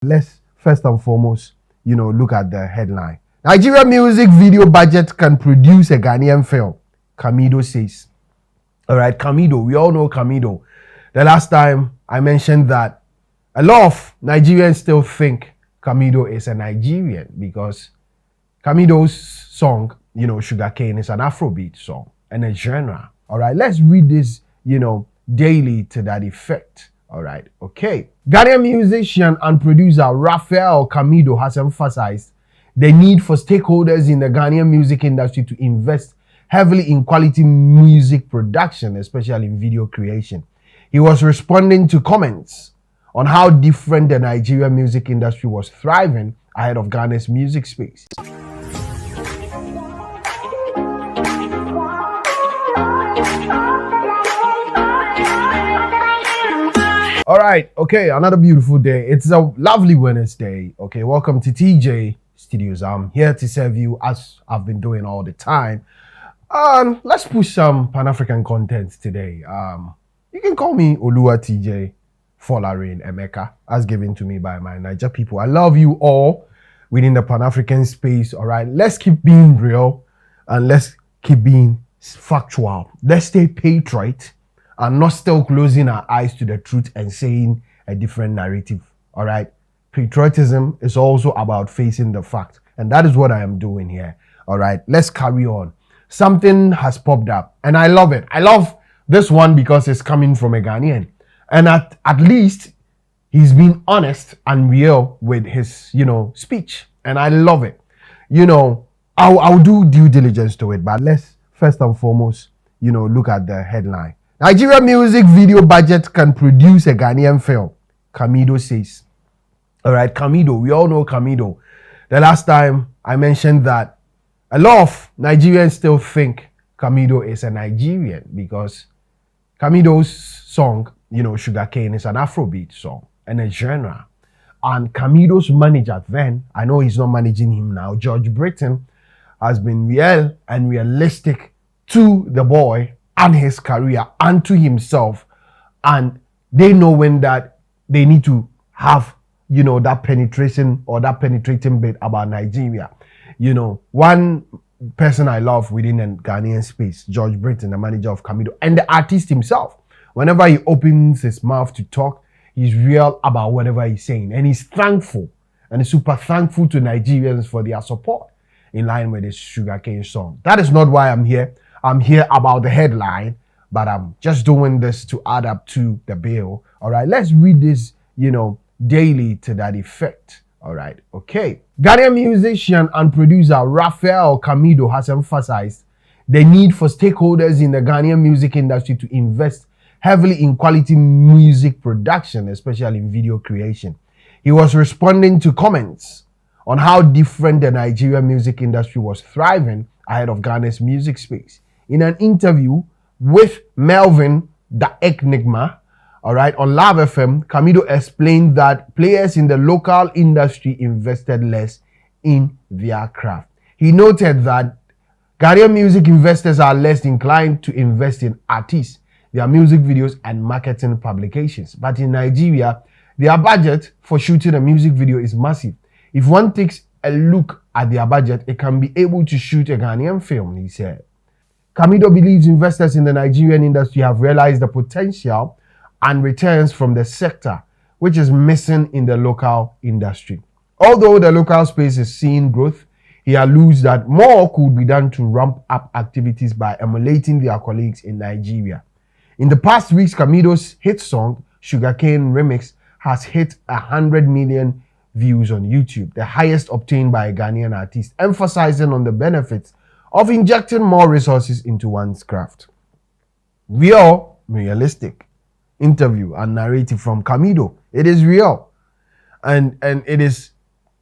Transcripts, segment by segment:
Let's first and foremost, look at the headline. Nigerian music video budget can produce a Ghanaian film, Camidoh says. All right, Camidoh. We all know Camidoh. The last time I mentioned that a lot of Nigerians still think Camidoh is a Nigerian because Camidoh's song, Sugarcane, is an Afrobeat song and a genre. All right, let's read this, daily to that effect. All right, okay. Ghanaian musician and producer Raphael Camidoh has emphasized the need for stakeholders in the Ghanaian music industry to invest heavily in quality music production, especially in video creation. He was responding to comments on how different the Nigerian music industry was thriving ahead of Ghana's music space. All right, okay, another beautiful day. It's a lovely Wednesday. Okay, welcome to TJ Studios. I'm here to serve you as I've been doing all the time. Let's push some Pan-African content today. You can call me Olua TJ Folarin Emeka, as given to me by my Niger people. I love you all within the Pan-African space. All right, let's keep being real and let's keep being factual. Let's stay patriot and not still closing our eyes to the truth and saying a different narrative. All right. Patriotism is also about facing the fact. And that is what I am doing here. All right. Let's carry on. Something has popped up and I love it. I love this one because it's coming from a Ghanaian. And at least he's being honest and real with his, speech. And I love it. I'll do due diligence to it. But let's first and foremost, look at the headline. Nigerian music video budget can produce a Ghanaian film, Camidoh says. All right, Camidoh. We all know Camidoh. The last time I mentioned that a lot of Nigerians still think Camidoh is a Nigerian because Camidoh's song, Sugarcane, is an Afrobeat song and a genre. And Camidoh's manager then, I know he's not managing him now, George Britton, has been real and realistic to the boy and his career and to himself, and they know when that they need to have that penetration or that penetrating bit about Nigeria. One person I love within the Ghanaian space, George Britton, the manager of Camidoh, and the artist himself, whenever he opens his mouth to talk, he's real about whatever he's saying, and he's thankful and he's super thankful to Nigerians for their support in line with his Sugarcane song. That is not why I'm here. I'm here about the headline, but I'm just doing this to add up to the bill. All right, let's read this, daily to that effect. All right, okay. Ghanaian musician and producer Raphael Camidoh has emphasized the need for stakeholders in the Ghanaian music industry to invest heavily in quality music production, especially in video creation. He was responding to comments on how different the Nigerian music industry was thriving ahead of Ghana's music space. In an interview with Melvin the Enigma, all right, on Love FM, Camidoh explained that players in the local industry invested less in their craft. He noted that Ghanaian music investors are less inclined to invest in artists, their music videos, and marketing publications. But in Nigeria, their budget for shooting a music video is massive. If one takes a look at their budget, it can be able to shoot a Ghanaian film, he said. Camidoh believes investors in the Nigerian industry have realized the potential and returns from the sector, which is missing in the local industry. Although the local space is seeing growth, he alludes that more could be done to ramp up activities by emulating their colleagues in Nigeria. In the past weeks, Camidoh's hit song, Sugarcane Remix, has hit 100 million views on YouTube, the highest obtained by a Ghanaian artist, emphasizing on the benefits of injecting more resources into one's craft. Realistic interview and narrative from Camidoh. It is real. And it is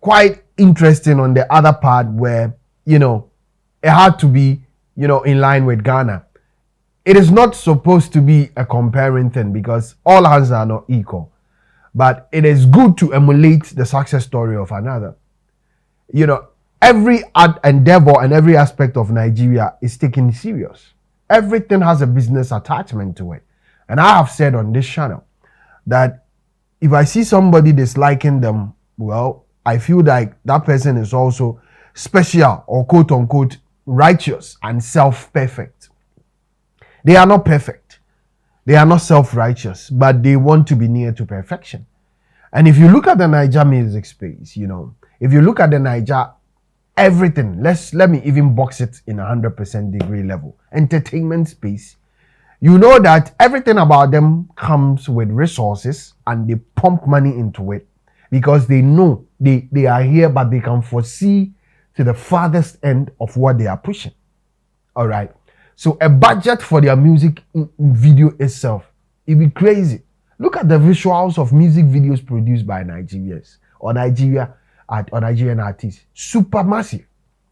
quite interesting on the other part where, it had to be, in line with Ghana. It is not supposed to be a comparing thing because all hands are not equal. But it is good to emulate the success story of another. Every endeavor and every aspect of Nigeria is taken serious. Everything has a business attachment to it. And I have said on this channel that if I see somebody disliking them well, I feel like that person is also special or quote unquote righteous and self-perfect. They are not perfect. They are not self-righteous, but they want to be near to perfection. And if you look at the Niger music space, if you look at the Niger, everything, let me even box it in 100% degree level. Entertainment space, you know that everything about them comes with resources and they pump money into it because they know they are here, but they can foresee to the farthest end of what they are pushing. All right. So a budget for their music video itself, it'd be crazy. Look at the visuals of music videos produced by Nigerians or Nigerian artists. Super massive.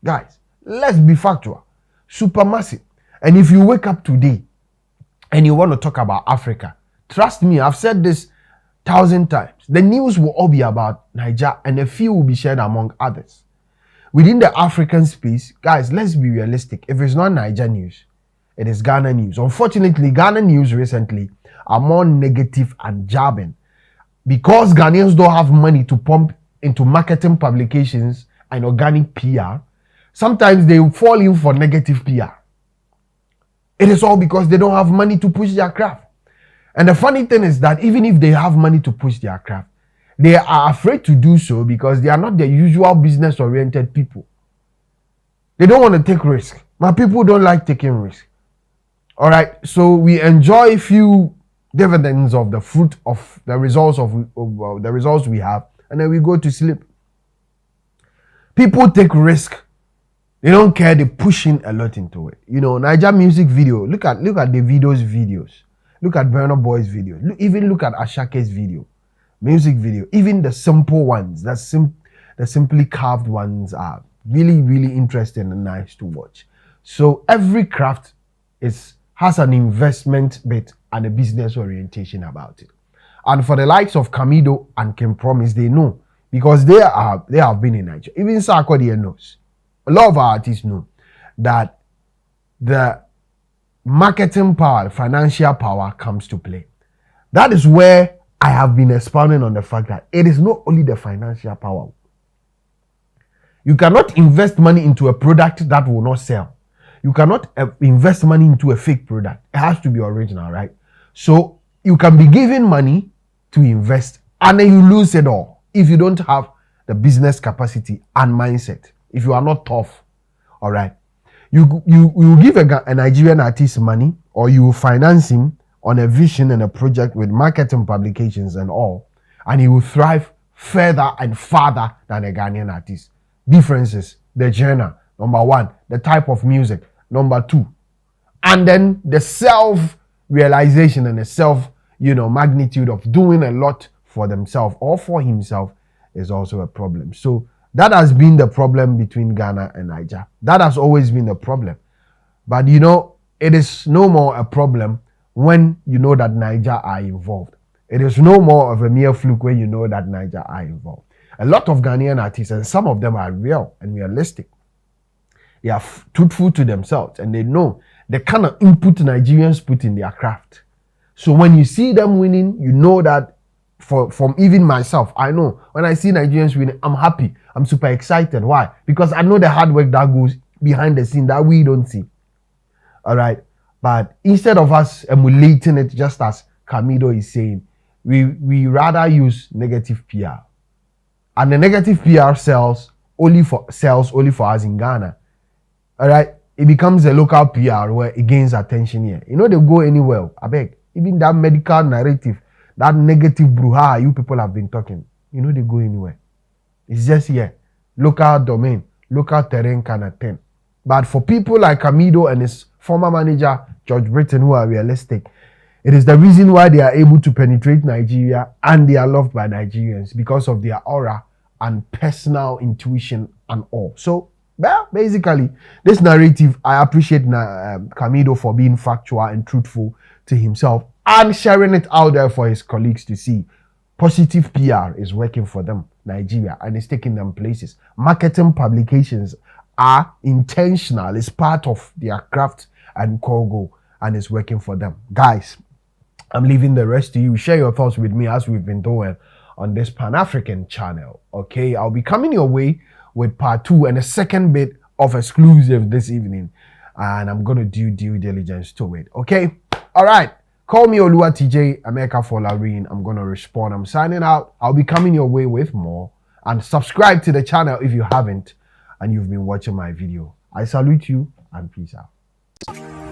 Guys, let's be factual. Super massive. And if you wake up today and you want to talk about Africa, trust me, I've said this 1,000 times. The news will all be about Niger and a few will be shared among others. Within the African space, guys, let's be realistic. If it's not Niger news, it is Ghana news. Unfortunately, Ghana news recently are more negative and jabbing because Ghanaians don't have money to pump into marketing publications and organic PR. Sometimes they fall in for negative PR. It is all because they don't have money to push their craft. And the funny thing is that even if they have money to push their craft, they are afraid to do so because they are not the usual business-oriented people. They don't want to take risk. My people don't like taking risk. All right, so we enjoy a few dividends of the fruit of the results of the results we have, and then we go to sleep. People take risk. They don't care. They push in a lot into it. Niger music video. Look at Davido's videos. Look at Burna Boy's video. Even look at Ashake's video, music video. Even the simple ones, the simply carved ones are really, really interesting and nice to watch. So every craft has an investment bit and a business orientation about it. And for the likes of Camidoh and Kim Promise, they know because they have been in Nigeria. Even Sarkodie knows. A lot of our artists know that the marketing power, financial power comes to play. That is where I have been expounding on the fact that it is not only the financial power. You cannot invest money into a product that will not sell. You cannot invest money into a fake product. It has to be original, right? So you can be given money to invest and then you lose it all if you don't have the business capacity and mindset. If you are not tough, all right? You give a Nigerian artist money or you finance him on a vision and a project with marketing publications and all, and he will thrive further and farther than a Ghanaian artist. Differences, the genre, number one, the type of music, number two, and then the self-realization and the magnitude of doing a lot for themselves or for himself is also a problem. So that has been the problem between Ghana and Niger. That has always been the problem. But it is no more a problem when you know that Niger are involved. It is no more of a mere fluke when you know that Niger are involved. A lot of Ghanaian artists, and some of them are real and realistic. They are truthful to themselves and they know the kind of input Nigerians put in their craft. So when you see them winning, you know that from even myself, I know when I see Nigerians winning, I'm happy. I'm super excited. Why? Because I know the hard work that goes behind the scene that we don't see. All right. But instead of us emulating it, just as Camidoh is saying, we rather use negative PR. And the negative PR sells only for us in Ghana. All right. It becomes a local PR where it gains attention here. They go anywhere. I beg. Even that medical narrative, that negative brouhaha you people have been talking, they go anywhere. It's just here. Local domain, local terrain kind of thing. But for people like Camidoh and his former manager, George Britton, who are realistic, it is the reason why they are able to penetrate Nigeria and they are loved by Nigerians because of their aura and personal intuition and all. So, well, basically, this narrative, I appreciate Camidoh for being factual and truthful to himself and sharing it out there for his colleagues to see. Positive PR is working for them, Nigeria, and it's taking them places. Marketing publications are intentional. It's part of their craft and core goal, and it's working for them. Guys, I'm leaving the rest to you. Share your thoughts with me as we've been doing on this Pan-African channel. Okay, I'll be coming your way with part 2 and a second bit of exclusive this evening, and I'm gonna do due diligence to it. Okay, all right. Call me Olua TJ America for Larine. I'm gonna respond. I'm signing out. I'll be coming your way with more, and subscribe to the channel if you haven't and you've been watching my video. I salute you and peace out.